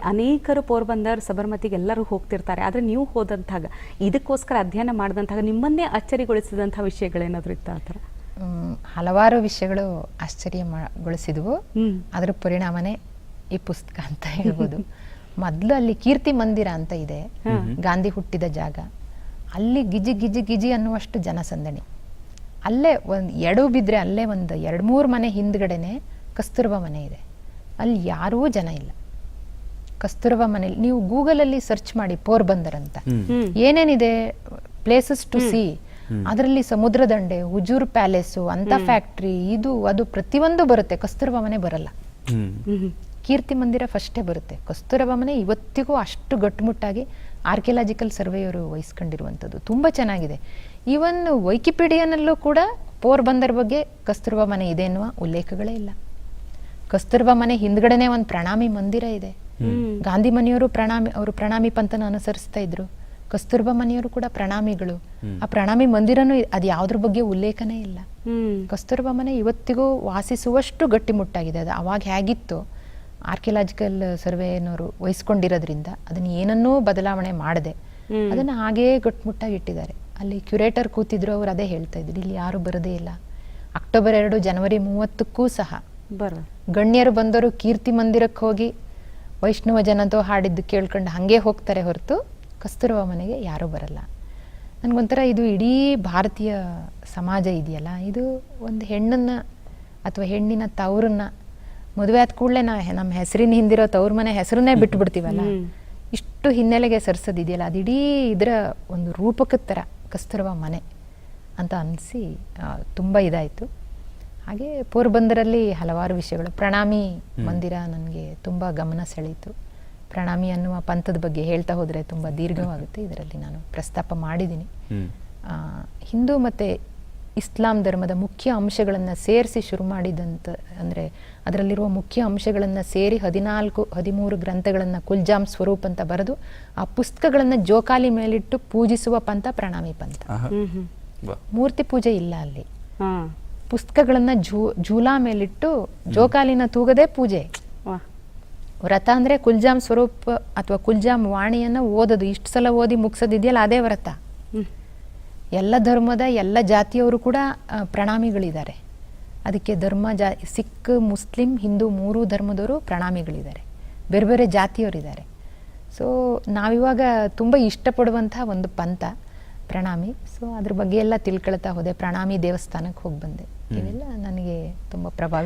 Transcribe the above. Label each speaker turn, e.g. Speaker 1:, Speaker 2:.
Speaker 1: ಅನೇಕರು ಪೋರ್ಬಂದರ್ ಸಬರ್ಮತಿಗೆ ಎಲ್ಲರೂ ಹೋಗ್ತಿರ್ತಾರೆ, ಆದರೆ ನೀವು ಹೋದಂತಾಗ ಇದಕ್ಕೋಸ್ಕರ ಅಧ್ಯಯನ ಮಾಡಿದಂತಾಗ ನಿಮ್ಮನ್ನೇ ಅಚ್ಚರಿಗೊಳಿಸಿದಂಥ ವಿಷಯಗಳೇನಾದರೂ ಇತ್ತ ಆ ಥರ?
Speaker 2: ಹಲವಾರು ವಿಷಯಗಳು ಆಶ್ಚರ್ಯಗೊಳಿಸಿದವು. ಅದರ ಪರಿಣಾಮನೇ ಈ ಪುಸ್ತಕ ಅಂತ ಹೇಳ್ಬೋದು. ಮೊದಲು ಅಲ್ಲಿ ಕೀರ್ತಿ ಮಂದಿರ ಅಂತ ಇದೆ, ಗಾಂಧಿ ಹುಟ್ಟಿದ ಜಾಗ. ಅಲ್ಲಿ ಗಿಜಿ ಗಿಜಿ ಗಿಜಿ ಅನ್ನುವಷ್ಟು ಜನಸಂದಣಿ. ಅಲ್ಲೇ ಒಂದು ಎಡು ಬಿದ್ದರೆ ಅಲ್ಲೇ ಒಂದು 2-3 ಮನೆ ಹಿಂದ್ಗಡೆನೆ ಕಸ್ತೂರ್ಬಾ ಮನೆ ಇದೆ. ಅಲ್ಲಿ ಯಾರೂ ಜನ ಇಲ್ಲ. ಕಸ್ತೂರ್ಬಾ ಮನೇಲಿ ನೀವು ಗೂಗಲಲ್ಲಿ ಸರ್ಚ್ ಮಾಡಿ ಪೋರ್ಬಂದರ್ ಅಂತ, ಏನೇನಿದೆ ಪ್ಲೇಸಸ್ ಟು ಸಿ, ಅದರಲ್ಲಿ ಸಮುದ್ರ ದಂಡೆ, ಹುಜೂರ್ ಪ್ಯಾಲೇಸು ಅಂತ ಫ್ಯಾಕ್ಟ್ರಿ, ಇದು ಅದು ಪ್ರತಿಯೊಂದು ಬರುತ್ತೆ. ಕಸ್ತೂರ್ಬಾ ಮನೆ ಬರಲ್ಲ. ಕೀರ್ತಿ ಮಂದಿರ ಫಸ್ಟೇ ಬರುತ್ತೆ. ಕಸ್ತೂರಬಾ ಮನೆ ಇವತ್ತಿಗೂ ಅಷ್ಟು ಗಟ್ಟುಮುಟ್ಟಾಗಿ ಆರ್ಕಿಯಾಲಜಿಕಲ್ ಸರ್ವೆಯವರು ವಹಿಸ್ಕೊಂಡಿರುವಂಥದ್ದು ತುಂಬ ಚೆನ್ನಾಗಿದೆ. ಈವನ್ ವಿಕಿಪೀಡಿಯಾನಲ್ಲೂ ಕೂಡ ಪೋರ್ಬಂದರ್ ಬಗ್ಗೆ ಕಸ್ತೂರಬಾ ಮನೆ ಇದೆ ಎನ್ನುವ ಉಲ್ಲೇಖಗಳೇ ಇಲ್ಲ. ಕಸ್ತೂರಬಾ ಮನೆ ಹಿಂದ್ಗಡೆನೆ ಒಂದು ಪ್ರಣಾಮಿ ಮಂದಿರ ಇದೆ. ಗಾಂಧಿ ಮನೆಯವರು ಪ್ರಣಾಮಿ ಪಂಥನ ಅನುಸರಿಸ್ತಾ ಇದ್ರು. ಕಸ್ತೂರಬಾ ಮನೆಯವರು ಕೂಡ ಪ್ರಣಾಮಿಗಳು. ಆ ಪ್ರಣಾಮಿ ಮಂದಿರನೂ ಅದು ಯಾವುದ್ರ ಬಗ್ಗೆ ಉಲ್ಲೇಖನೇ ಇಲ್ಲ. ಕಸ್ತೂರಬಾ ಮನೆ ಇವತ್ತಿಗೂ ವಾಸಿಸುವಷ್ಟು ಗಟ್ಟಿಮುಟ್ಟಾಗಿದೆ. ಅದು ಅವಾಗ ಹೇಗಿತ್ತು ಆರ್ಕಿಯಾಲಜಿಕಲ್ ಸರ್ವೆನವರು ವಹಿಸ್ಕೊಂಡಿರೋದ್ರಿಂದ ಅದನ್ನ ಏನನ್ನೂ ಬದಲಾವಣೆ ಮಾಡದೆ ಅದನ್ನ ಹಾಗೇ ಗಟ್ಟುಮುಟ್ಟಾಗಿ ಇಟ್ಟಿದ್ದಾರೆ. ಅಲ್ಲಿ ಕ್ಯೂರೇಟರ್ ಕೂತಿದ್ರು, ಅವ್ರು ಅದೇ ಹೇಳ್ತಾ ಇದ್ರು, ಇಲ್ಲಿ ಯಾರು ಬರೋದೇ ಇಲ್ಲ. ಅಕ್ಟೋಬರ್ 2 ಜನವರಿ 30ಕ್ಕೂ ಸಹ ಗಣ್ಯರು ಬಂದವರು ಕೀರ್ತಿ ಮಂದಿರಕ್ಕೆ ಹೋಗಿ ವೈಷ್ಣವ ಜನತೋ ಹಾಡಿದ್ದು ಕೇಳ್ಕೊಂಡು ಹಾಗೆ ಹೋಗ್ತಾರೆ ಹೊರತು ಕಸ್ತೂರಬಾ ಮನೆಗೆ ಯಾರೂ ಬರಲ್ಲ. ನನಗೊಂಥರ ಇದು ಇಡೀ ಭಾರತೀಯ ಸಮಾಜ ಇದೆಯಲ್ಲ, ಇದು ಒಂದು ಹೆಣ್ಣನ್ನ ಅಥವಾ ಹೆಣ್ಣಿನ ತವರನ್ನ ಮದುವೆ ಆದ ಕೂಡಲೇ ನಮ್ಮ ಹೆಸರಿನ ಹಿಂದಿರೋ ತವ್ರ ಮನೆ ಹೆಸರನ್ನೇ ಬಿಟ್ಟು ಬಿಡ್ತೀವಲ್ಲ, ಇಷ್ಟು ಹಿನ್ನೆಲೆಗೆ ಸರಿಸೋದಿದೆಯಲ್ಲ, ಅದು ಇಡೀ ಇದರ ಒಂದು ರೂಪಕದ ಥರ ಕಸ್ತೂರಬಾ ಮನೆ ಅಂತ ಅನಿಸಿ ತುಂಬ ಇದಾಯಿತು. ಹಾಗೆ ಪೋರ್ಬಂದರಲ್ಲಿ ಹಲವಾರು ವಿಷಯಗಳು. ಪ್ರಣಾಮಿ ಮಂದಿರ ನನಗೆ ತುಂಬ ಗಮನ ಸೆಳೀತು. ಪ್ರಣಾಮಿ ಅನ್ನುವ ಪಂಥದ ಬಗ್ಗೆ ಹೇಳ್ತಾ ಹೋದರೆ ತುಂಬ ದೀರ್ಘವಾಗುತ್ತೆ. ಇದರಲ್ಲಿ ನಾನು ಪ್ರಸ್ತಾಪ ಮಾಡಿದ್ದೀನಿ. ಹಿಂದೂ ಮತ್ತು ಇಸ್ಲಾಂ ಧರ್ಮದ ಮುಖ್ಯ ಅಂಶಗಳನ್ನು ಸೇರಿಸಿ ಶುರು ಮಾಡಿದಂಥ, ಅಂದರೆ ಅದರಲ್ಲಿರುವ ಮುಖ್ಯ ಅಂಶಗಳನ್ನು ಸೇರಿ 14-13 ಗ್ರಂಥಗಳನ್ನು ಕುಲ್ಜಾಮ್ ಸ್ವರೂಪ್ ಅಂತ ಬರೆದು ಆ ಪುಸ್ತಕಗಳನ್ನು ಜೋಕಾಲಿ ಮೇಲಿಟ್ಟು ಪೂಜಿಸುವ ಪಂಥ ಪ್ರಣಾಮಿ ಪಂಥ. ಮೂರ್ತಿ ಪೂಜೆ ಇಲ್ಲ ಅಲ್ಲಿ. ಪುಸ್ತಕಗಳನ್ನ ಜೂಲಾ ಮೇಲಿಟ್ಟು ಜೋಕಾಲಿನ ತೂಗದೆ ಪೂಜೆ. ವ್ರತ ಅಂದ್ರೆ ಕುಲ್ಜಾಮ್ ಸ್ವರೂಪ್ ಅಥವಾ ಕುಲ್ಜಾಮ್ ವಾಣಿಯನ್ನ ಓದೋದು, ಇಷ್ಟು ಸಲ ಓದಿ ಮುಗಿಸೋದಿದೆಯಲ್ಲ ಅದೇ ವ್ರತ. ಎಲ್ಲ ಧರ್ಮದ ಎಲ್ಲ ಜಾತಿಯವರು ಕೂಡ ಪ್ರಣಾಮಿಗಳಿದ್ದಾರೆ. ಅದಕ್ಕೆ ಸಿಖ್, ಮುಸ್ಲಿಂ, ಹಿಂದೂ 3 ಧರ್ಮದವರು ಪ್ರಣಾಮಿಗಳಿದ್ದಾರೆ. ಬೇರೆ ಬೇರೆ ಜಾತಿಯವರಿದ್ದಾರೆ. ಸೊ ನಾವಿವಾಗ ತುಂಬ ಇಷ್ಟಪಡುವಂತಹ ಒಂದು ಪಂಥ ಪ್ರಣಾಮಿ. ಸೊ ಅದ್ರ ಬಗ್ಗೆ ಎಲ್ಲ ತಿಳ್ಕೊಳ್ತಾ ಹೋದೆ. ಪ್ರಣಾಮಿ ದೇವಸ್ಥಾನಕ್ಕೆ ಹೋಗಿ ಬಂದೆ. ಇವೆಲ್ಲ ನನಗೆ ತುಂಬ ಪ್ರಭಾವಿಸಿದೆ.